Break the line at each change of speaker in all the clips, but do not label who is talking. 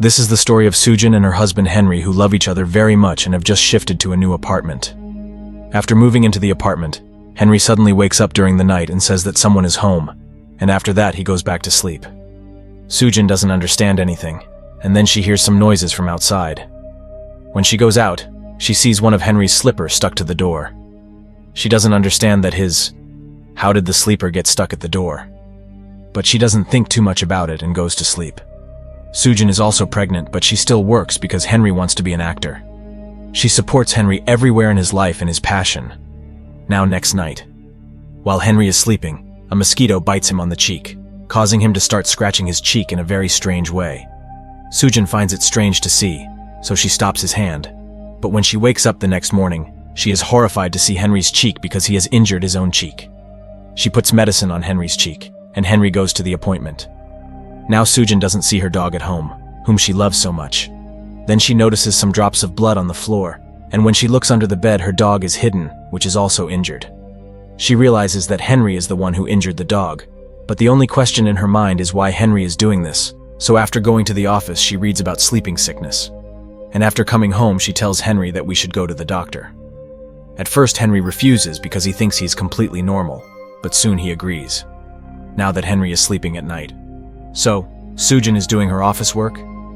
This is the story of Sujin and her husband Henry, who love each other very much and have just shifted to a new apartment. After moving into the apartment, Henry suddenly wakes up during the night and says that someone is home, and after that he goes back to sleep. Sujin doesn't understand anything, and then she hears some noises from outside. When she goes out, she sees one of Henry's slippers stuck to the door. She doesn't understand how did the sleeper get stuck at the door? But she doesn't think too much about it and goes to sleep. Sujin is also pregnant, but she still works because Henry wants to be an actor. She supports Henry everywhere in his life and his passion. Now next night, while Henry is sleeping, a mosquito bites him on the cheek, causing him to start scratching his cheek in a very strange way. Sujin finds it strange to see, so she stops his hand. But when she wakes up the next morning, she is horrified to see Henry's cheek because he has injured his own cheek. She puts medicine on Henry's cheek, and Henry goes to the appointment. Now Sujin doesn't see her dog at home, whom she loves so much. Then she notices some drops of blood on the floor, and when she looks under the bed, her dog is hidden, which is also injured. She realizes that Henry is the one who injured the dog, but the only question in her mind is why Henry is doing this. So after going to the office, she reads about sleeping sickness. And after coming home, she tells Henry that we should go to the doctor. At first, Henry refuses because he thinks he's completely normal, but soon he agrees, now that Henry is sleeping at night. So, Sujin is doing her office work.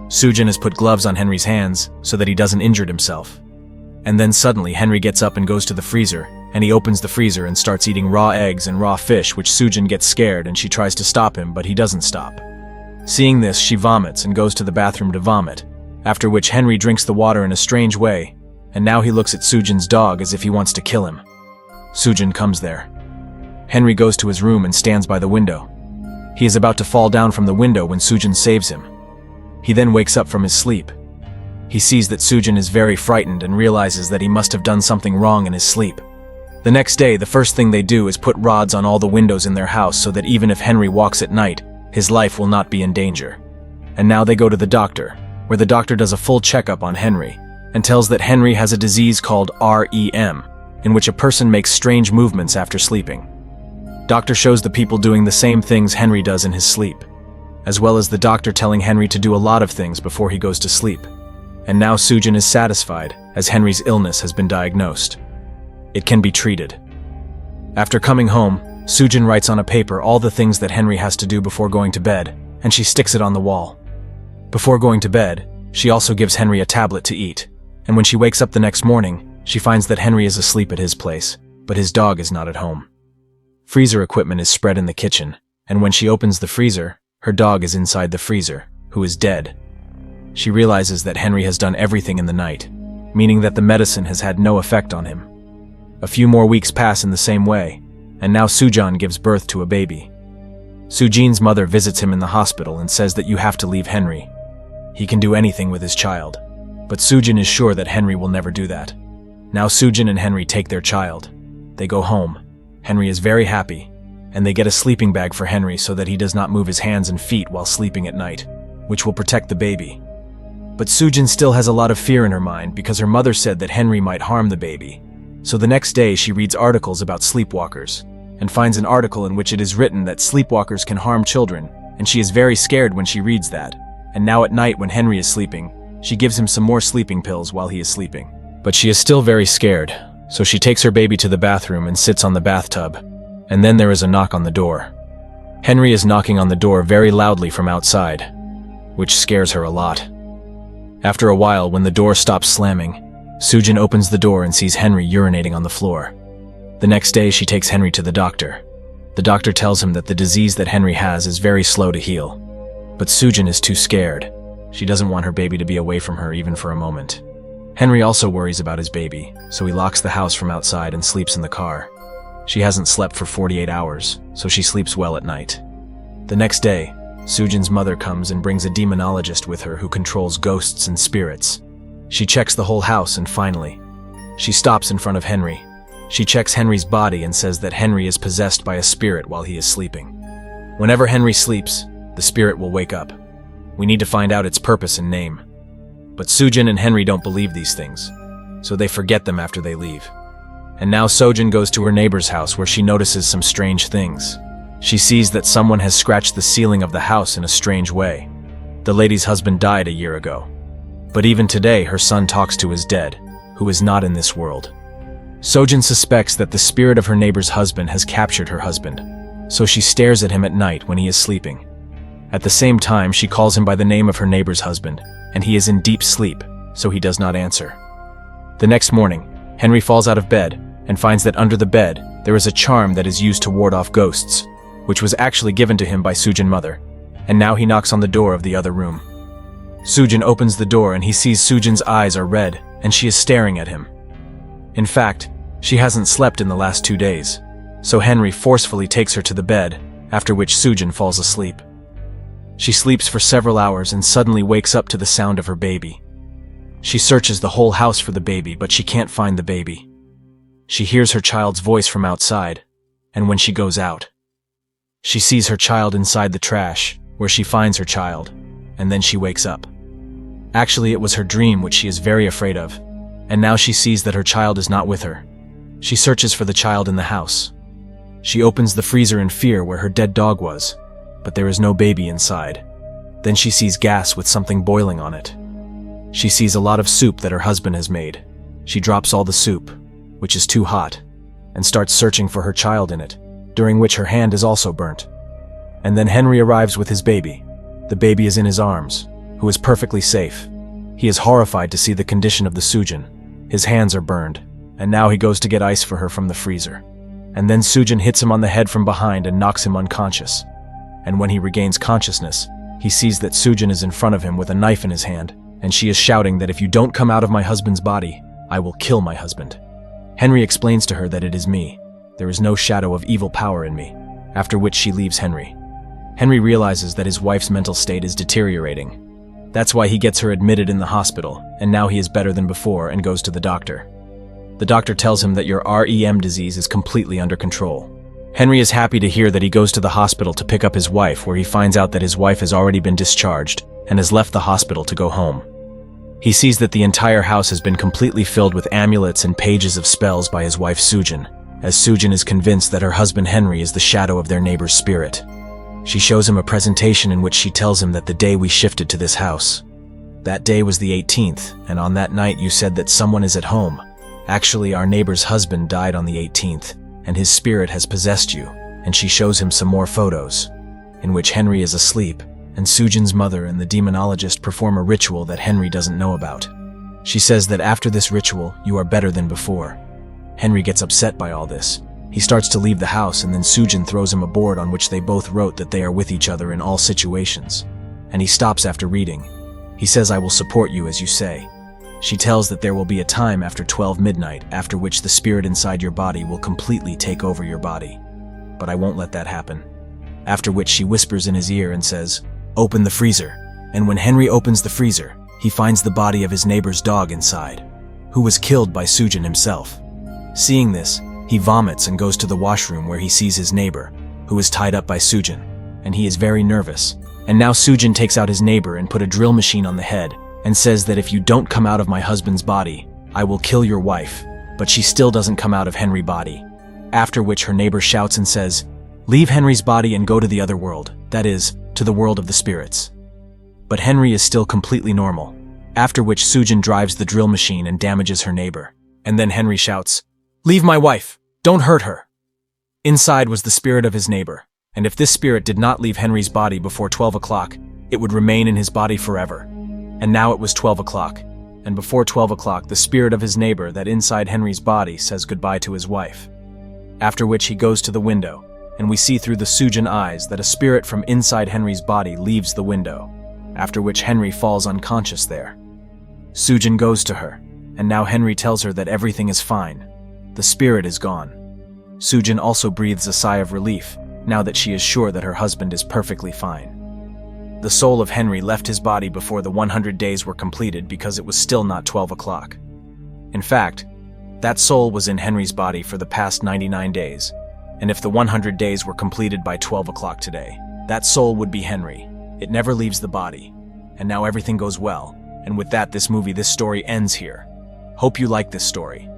Sujin has put gloves on Henry's hands so that he doesn't injure himself. And then suddenly Henry gets up and goes to the freezer, and he opens the freezer and starts eating raw eggs and raw fish, which Sujin gets scared and she tries to stop him, but he doesn't stop. Seeing this, she vomits and goes to the bathroom to vomit, after which Henry drinks the water in a strange way, and now he looks at Sujin's dog as if he wants to kill him. Sujin comes there. Henry goes to his room and stands by the window. He is about to fall down from the window when Sujin saves him. He then wakes up from his sleep. He sees that Sujin is very frightened and realizes that he must have done something wrong in his sleep. The next day, the first thing they do is put rods on all the windows in their house so that even if Henry walks at night, his life will not be in danger. And now they go to the doctor, where the doctor does a full checkup on Henry, and tells that Henry has a disease called REM, in which a person makes strange movements after sleeping. Doctor shows the people doing the same things Henry does in his sleep, as well as the doctor telling Henry to do a lot of things before he goes to sleep. And now Sujin is satisfied, as Henry's illness has been diagnosed. It can be treated. After coming home, Sujin writes on a paper all the things that Henry has to do before going to bed, and she sticks it on the wall. Before going to bed, she also gives Henry a tablet to eat, and when she wakes up the next morning, she finds that Henry is asleep at his place, but his dog is not at home. Freezer equipment is spread in the kitchen, and when she opens the freezer, her dog is inside the freezer, who is dead. She realizes that Henry has done everything in the night, meaning that the medicine has had no effect on him. A few more weeks pass in the same way, and now Sujin gives birth to a baby. Sujin's mother visits him in the hospital and says that you have to leave Henry. He can do anything with his child, but Sujin is sure that Henry will never do that. Now Sujin and Henry take their child. They go home. Henry is very happy, and they get a sleeping bag for Henry so that he does not move his hands and feet while sleeping at night, which will protect the baby. But Sujin still has a lot of fear in her mind because her mother said that Henry might harm the baby. So the next day she reads articles about sleepwalkers, and finds an article in which it is written that sleepwalkers can harm children, and she is very scared when she reads that. And now at night when Henry is sleeping, she gives him some more sleeping pills while he is sleeping. But she is still very scared, so she takes her baby to the bathroom and sits on the bathtub, and then there is a knock on the door. Henry is knocking on the door very loudly from outside, which scares her a lot. After a while, when the door stops slamming, Sujin opens the door and sees Henry urinating on the floor. The next day, she takes Henry to the doctor. The doctor tells him that the disease that Henry has is very slow to heal. But Sujin is too scared. She doesn't want her baby to be away from her even for a moment. Henry also worries about his baby, so he locks the house from outside and sleeps in the car. She hasn't slept for 48 hours, so she sleeps well at night. The next day, Sujin's mother comes and brings a demonologist with her who controls ghosts and spirits. She checks the whole house and finally, she stops in front of Henry. She checks Henry's body and says that Henry is possessed by a spirit while he is sleeping. Whenever Henry sleeps, the spirit will wake up. We need to find out its purpose and name. But Sujin and Henry don't believe these things, so they forget them after they leave. And now Sojin goes to her neighbor's house where she notices some strange things. She sees that someone has scratched the ceiling of the house in a strange way. The lady's husband died a year ago. But even today, her son talks to his dead, who is not in this world. Sojin suspects that the spirit of her neighbor's husband has captured her husband, so she stares at him at night when he is sleeping. At the same time, she calls him by the name of her neighbor's husband, and he is in deep sleep, so he does not answer. The next morning, Henry falls out of bed and finds that under the bed there is a charm that is used to ward off ghosts, which was actually given to him by Sujin mother, and now he knocks on the door of the other room. Sujin opens the door and he sees Sujin's eyes are red and she is staring at him. In fact, she hasn't slept in the last 2 days, so Henry forcefully takes her to the bed, after which Sujin falls asleep. She sleeps for several hours and suddenly wakes up to the sound of her baby. She searches the whole house for the baby, but she can't find the baby. She hears her child's voice from outside, and when she goes out, she sees her child inside the trash, where she finds her child, and then she wakes up. Actually, it was her dream which she is very afraid of, and now she sees that her child is not with her. She searches for the child in the house. She opens the freezer in fear where her dead dog was, but there is no baby inside. Then she sees gas with something boiling on it. She sees a lot of soup that her husband has made. She drops all the soup, which is too hot, and starts searching for her child in it, during which her hand is also burnt. And then Henry arrives with his baby. The baby is in his arms, who is perfectly safe. He is horrified to see the condition of the Sujin. His hands are burned, and now he goes to get ice for her from the freezer. And then Sujin hits him on the head from behind and knocks him unconscious. And when he regains consciousness, he sees that Sujin is in front of him with a knife in his hand, and she is shouting that if you don't come out of my husband's body, I will kill my husband. Henry explains to her that it is me. There is no shadow of evil power in me, after which she leaves Henry. Henry realizes that his wife's mental state is deteriorating. That's why he gets her admitted in the hospital, and now he is better than before and goes to the doctor. The doctor tells him that your REM disease is completely under control. Henry is happy to hear that he goes to the hospital to pick up his wife, where he finds out that his wife has already been discharged and has left the hospital to go home. He sees that the entire house has been completely filled with amulets and pages of spells by his wife Sujin, as Sujin is convinced that her husband Henry is the shadow of their neighbor's spirit. She shows him a presentation in which she tells him that the day we shifted to this house. That day was the 18th, and on that night you said that someone is at home. Actually, our neighbor's husband died on the 18th, and his spirit has possessed you, and she shows him some more photos, in which Henry is asleep, and Sujin's mother and the demonologist perform a ritual that Henry doesn't know about. She says that after this ritual, you are better than before. Henry gets upset by all this. He starts to leave the house, and then Sujin throws him a board on which they both wrote that they are with each other in all situations. And he stops after reading. He says, I will support you as you say. She tells that there will be a time after 12 midnight, after which the spirit inside your body will completely take over your body. But I won't let that happen. After which she whispers in his ear and says, open the freezer. And when Henry opens the freezer, he finds the body of his neighbor's dog inside, who was killed by Sujin himself. Seeing this, he vomits and goes to the washroom where he sees his neighbor, who is tied up by Sujin, and he is very nervous. And now Sujin takes out his neighbor and put a drill machine on the head and says that if you don't come out of my husband's body, I will kill your wife, but she still doesn't come out of Henry's body. After which her neighbor shouts and says, leave Henry's body and go to the other world, that is, to the world of the spirits. But Henry is still completely normal, after which Sujin drives the drill machine and damages her neighbor. And then Henry shouts, leave my wife, don't hurt her. Inside was the spirit of his neighbor, and if this spirit did not leave Henry's body before 12 o'clock, it would remain in his body forever. And now it was 12 o'clock, and before 12 o'clock the spirit of his neighbor that inside Henry's body says goodbye to his wife. After which he goes to the window, and we see through the Sujin eyes that a spirit from inside Henry's body leaves the window, after which Henry falls unconscious there. Sujin goes to her, and now Henry tells her that everything is fine. The spirit is gone. Sujin also breathes a sigh of relief, now that she is sure that her husband is perfectly fine. The soul of Henry left his body before the 100 days were completed because it was still not 12 o'clock. In fact, that soul was in Henry's body for the past 99 days, and if the 100 days were completed by 12 o'clock today, that soul would be Henry. It never leaves the body, and now everything goes well, and with that this story ends here. Hope you like this story.